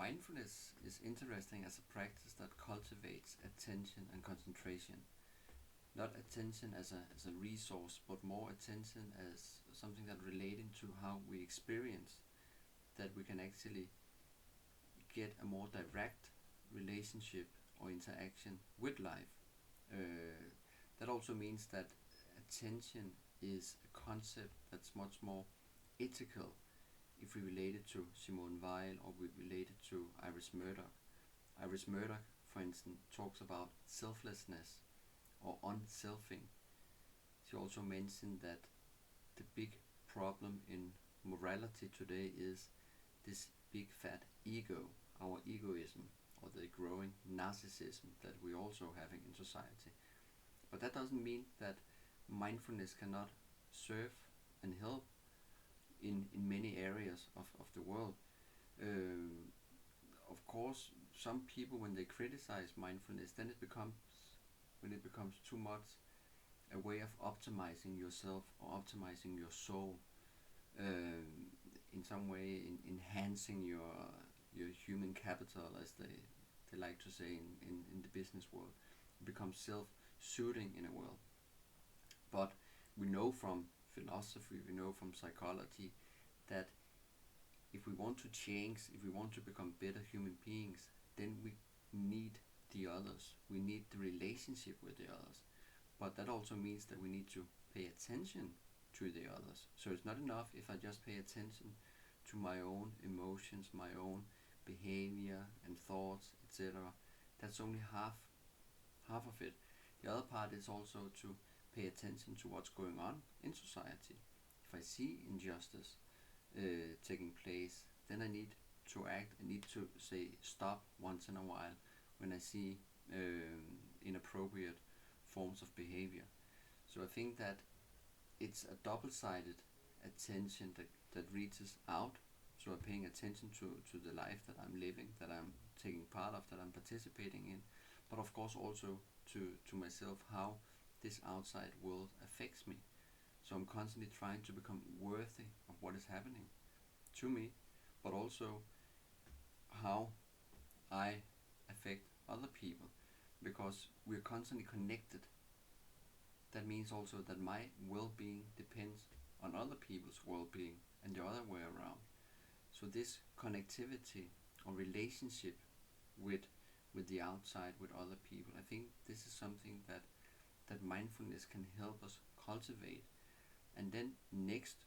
Mindfulness is interesting as a practice that cultivates attention and concentration. Not attention as a resource, but more attention as something that relating to how we experience, that we can actually get a more direct relationship or interaction with life. That also means that attention is a concept that's much more ethical if we relate it to Simone Weil or we relate it to Iris Murdoch. Iris Murdoch, for instance, talks about selflessness or unselfing. She also mentioned that the big problem in morality today is this big fat ego, our egoism, or the growing narcissism that we're also having in society. But that doesn't mean that mindfulness cannot serve and help in many areas of the world. Of course, some people, when they criticize mindfulness, then when it becomes too much a way of optimizing yourself or optimizing your soul, in some way enhancing your human capital, as they like to say in the business world. It becomes self-soothing in a world. But we know from philosophy, we know from psychology, that if we want to change, if we want to become better human beings, then we need the others. We need the relationship with the others. But that also means that we need to pay attention to the others. So it's not enough if I just pay attention to my own emotions, my own behavior and thoughts, etc. That's only half of it. The other part is also to pay attention to what's going on in society. If I see injustice taking place, then I need to act. I need to say stop once in a while when I see inappropriate forms of behavior. So I think that it's a double-sided attention that reaches out. So I'm paying attention to the life that I'm living, that I'm taking part of, that I'm participating in, but of course also to myself, how this outside world affects me. So I'm constantly trying to become worthy of what is happening to me, but also how I affect other people, because we're constantly connected. That means also that my well-being depends on other people's well-being and the other way around. So this connectivity or relationship with the outside, with other people, I think this is something that mindfulness can help us cultivate. And then next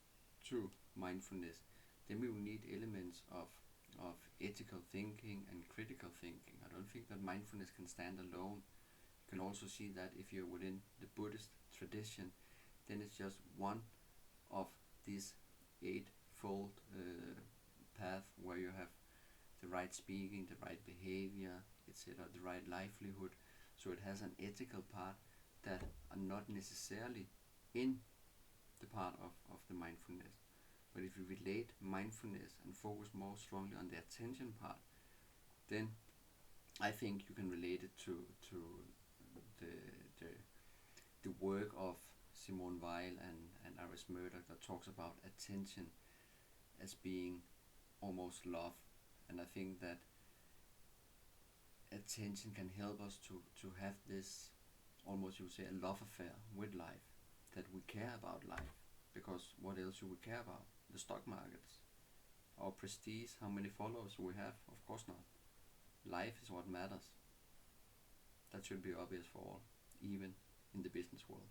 to mindfulness, then we will need elements of ethical thinking and critical thinking. I don't think that mindfulness can stand alone. You can also see that if you're within the Buddhist tradition, then it's just one of these eightfold path where you have the right speaking, the right behavior, etc., the right livelihood. So it has an ethical part that are not necessarily in the part of the mindfulness. But if you relate mindfulness and focus more strongly on the attention part, then I think you can relate it to the work of Simone Weil and Iris Murdoch, that talks about attention as being almost love. And I think that attention can help us to have this, almost you would say, a love affair with life, that we care about life, because what else should we care about? The stock markets, our prestige, how many followers we have? Of course not. Life is what matters. That should be obvious for all, even in the business world.